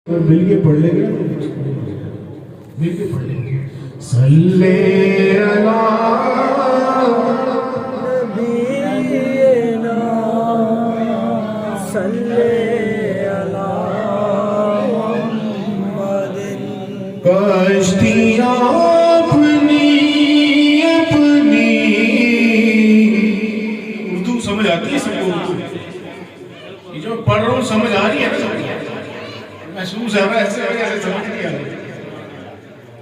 مل کے پڑھ لیں گے، مل کے پڑھ لیں گے. صلی کشتیاں اپنی اپنی. اردو سمجھ آتی ہے سب کو؟ یہ جو پڑھ رہا ہوں سمجھ آ رہی ہے نا؟ محسوس ہے نا؟ ایسے سمجھ نہیں آ رہی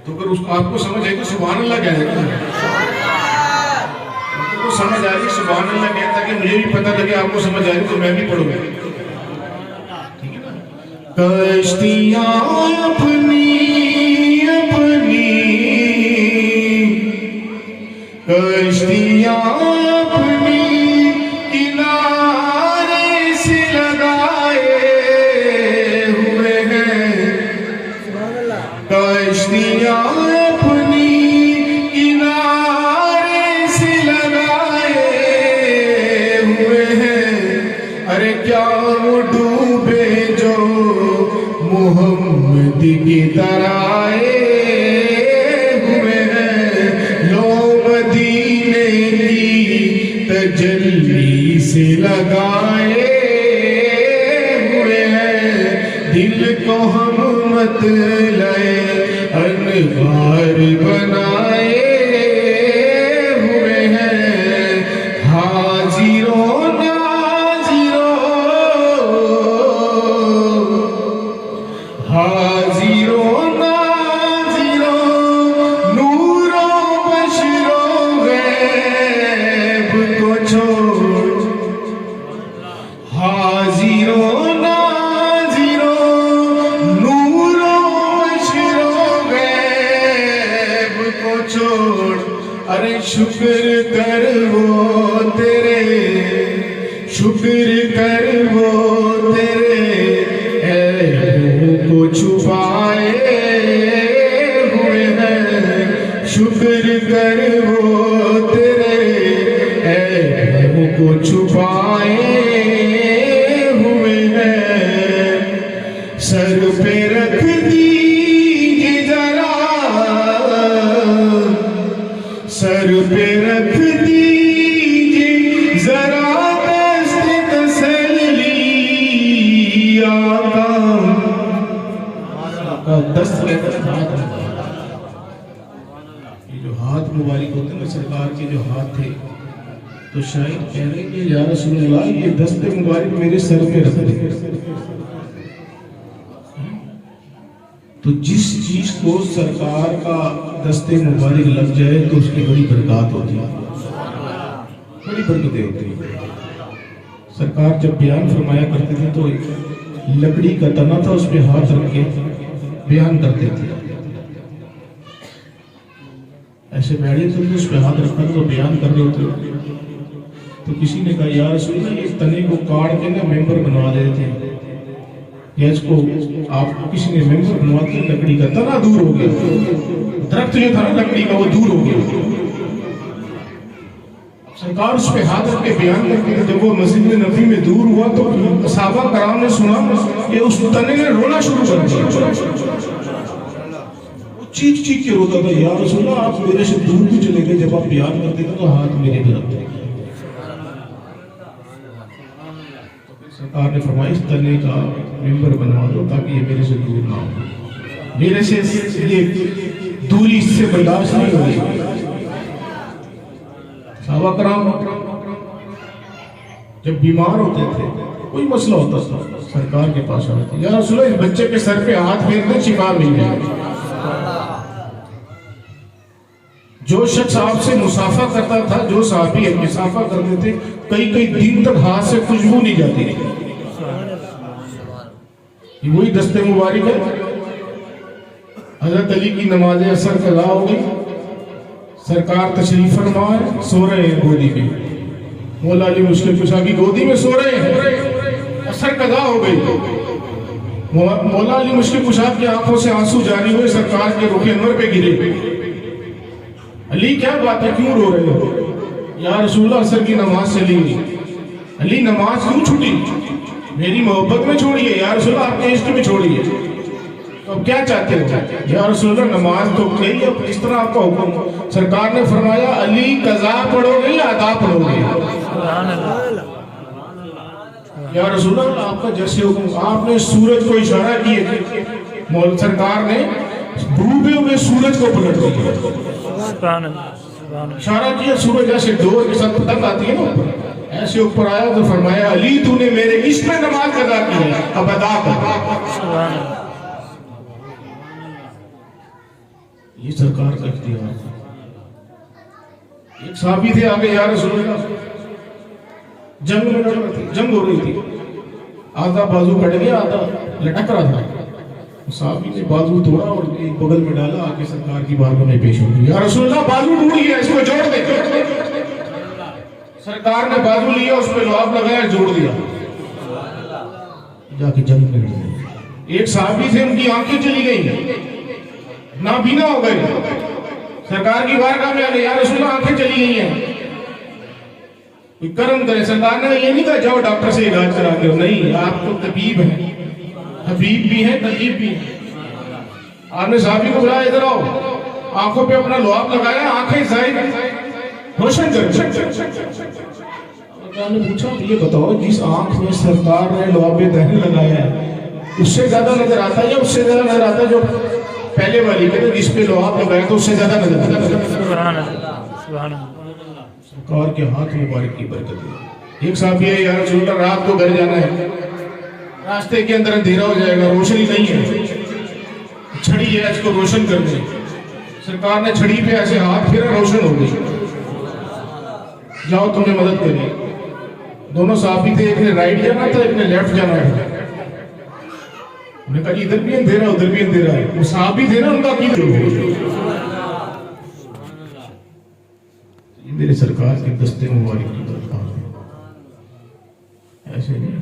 تو پھر اس کو آپ کو سمجھ آئے گی سبحان اللہ کہہ دے گا. آپ کو سمجھ آئے گی سبحان اللہ کہتا کہ مجھے بھی پتہ لگے آپ کو سمجھ آئے گی تو میں بھی پڑھوں گا. ٹھیک ہے نا؟ کشتیاں اپنی کشتیاں اپنی کنارے سے لگائے ہوئے ہیں. کشتیاں اپنی کنارے سے لگائے ہوئے ہیں. ارے کیا وہ ڈوبے جو محمد کی طرح آئے تجلی سے لگائے ہوئے ہیں. دل کو ہم مت لائے انوار بنائے ہوئے ہیں. حاضروں ناظروں حاضروں ارے شکر کر وہ تیرے شکر کر وہ تیرے عیبوں کو چھپائے ہوئے ہیں. شکر کر وہ تیرے عیبوں کو چھپائے ہوئے ہیں. سر پہ رکھ دیجیے ذرا سر پہ رکھ دیجیے ذرا دست تسلی. آقا دست یہ جو ہاتھ مبارک ہوتے ہیں سرکار کے جو ہاتھ تھے تو شاید کہہ رہے کہ یا رسول اللہ یہ دست مبارک میرے سر پہ رکھ دے. تو جس چیز کو سرکار کا دست مبارک لگ جائے تو اس کی بڑی برکات ہوتی ہے، بڑی برکتیں ہوتی ہیں. سرکار جب بیان فرمایا کرتے تھے تو لکڑی کا تنا تھا اس پہ ہاتھ رکھ کے بیان کرتے تھے. ایسے بیٹھے تھے اس پہ ہاتھ رکھنا تو بیان کر رہے ہوتے. تو کسی نے کہا یا رسول اللہ اس تنے کو کاٹ کے نا ممبر بنوا دیتے ہیں، یا اس کو آپ کسی نے ممبر بنوا کے لکڑی کا تنا دور ہو گیا، درخت جو تھا نا لکڑی کا وہ دور ہو گیا. سرکار اس پہ ہاتھ رکھ کے بیان کرتے ہیں. جب وہ مسجد نبوی میں دور ہوا تو صحابہ کرام نے سنا کہ اس تنے نے رونا شروع کر دیا. وہ چیخ چیخ کے روتا تھا یا رسول اللہ آپ میرے سے دور بھی چلے گئے، جب آپ بیان کرتے تھے تو ہاتھ میرے پہ رکھتے. سرکار نے فرمایا اس تنے کا ممبر بنوا دو تاکہ یہ میرے سے دور نہ ہو. میرے سے یہ دوری اس سے برداشت نہیں ہوئی. صحابہ کرام جب بیمار ہوتے تھے کوئی مسئلہ ہوتا تھا سرکار کے پاس آتے تھے یا رسول اللہ اس بچے کے سر پہ ہاتھ پھیر دیں شفا مل جائے. جو شخص آپ سے مسافہ کرتا تھا، جو صحابی مسافہ کرتے تھے، کئی دن تک ہاتھ سے خوشبو نہیں جاتی تھی. یہ وہی دست مبارک ہے. حضرت علی کی نماز عصر قضا ہو گئی، سرکار تشریف فرما ہے، سو رہے ہیں گودی میں. مولا علی مشکل کشا کی گودی میں سو رہے ہیں، عصر قضا ہو گئی. مولا علی مشکل کشا کی آنکھوں سے آنسو جاری ہوئے، سرکار کے رخ انور پہ گرے. علی کیا بات ہے، کیوں رو رہے ہو؟ یا رسول اللہ عصر کی نماز چلی نہیں. علی نماز کیوں چھوٹی؟ میری محبت میں چھوڑیے یا رسول اللہ آپ کے عشق میں چھوڑیے. اب کیا چاہتے ہو یا رسول اللہ؟ نماز تو گئی، اب اس طرح آپ کا حکم؟ سرکار نے فرمایا علی قضا پڑھو گے یا ادا پڑھو گے؟ یا رسول اللہ آپ کا جیسے حکم۔ آپ نے سورج کو اشارہ کیے، مول سرکار نے ڈوبے ہوئے سورج کو پلٹ دیا، اشارہ کیا، سورج ایسے ڈور کے ساتھ پتنگ آتی ہے نا اوپر، ایسے اوپر آیا تو فرمایا علی تو نے میرے عشق میں نماز ادا کی ہے، اب ادا کر۔ یہ سرکار کا اختیار ہے۔ ایک صحابی تھے آگے، یا رسول اللہ جنگ میں لڑ رہے تھے، جنگ ہو رہی تھی، آدھا بازو کٹ گیا، آدھا لٹک رہا تھا، صحابی نے بازو توڑا اور ایک بغل میں ڈالا، آگے سرکار کی بارگاہ میں پیش ہو گئی، یا رسول اللہ بازو ٹوٹ گیا، اس کو جوڑ دے۔ سرکار نے بازو لیا، اس پہ لعاب لگایا، جوڑ دیا، جا کے جنگ میں لڑ گئے۔ ایک صحابی تھے، ان کی آنکھیں چلی گئیں، نابینا ہو گئے، سرکار کی بارگاہ میں آ گئے، یا رسول اللہ آنکھیں چلی گئی ہیں، کوئی کرم کرے۔ سرکار نے یہ نہیں کہا جاؤ ڈاکٹر سے علاج کرا کے، نہیں، آپ تو طبیب ہیں، حبیب بھی ہیں، طبیب بھی ہیں۔ آپ نے صحابی کو بلایا، ادھر آؤ، آنکھوں پہ اپنا لعاب لگایا، آنکھیں ظاہر روشن کر۔ نے پوچھا یہ بتاؤ جس آنکھ میں سرکار نے لعاب دہن لگایا ہے اس سے زیادہ نظر آتا ہے یا اس سے زیادہ نظر آتا ہے جو پہلے والی کہتے جس پہ لعاب لگایا تو اس سے زیادہ نظر آتا ہے؟ سرکار کے ہاتھ مبارک کی برکت ہے۔ ایک صحابی ہے، یا رسول اللہ رات کو گھر جانا ہے، راستے کے اندر اندھیرا ہو جائے گا، روشنی نہیں ہے، چھڑی ہے اس کو روشن کر دیں۔ سرکار نے چھڑی پہ ایسے ہاتھ پھیرا، روشن ہو گئی، جاؤ تمہیں مدد کریں۔ دونوں صحابی تھے، ایک نے رائٹ جانا تھا، ایک نے لیفٹ جانا تھا۔ انہوں نے کہا جی ادھر بھی اندھیرا ادھر بھی اندھیرا ہے، وہ صحابی تھے نا، ان کا عقیدہ یہ میرے سرکار کے دستے مبارک کی طرف ایسے نہیں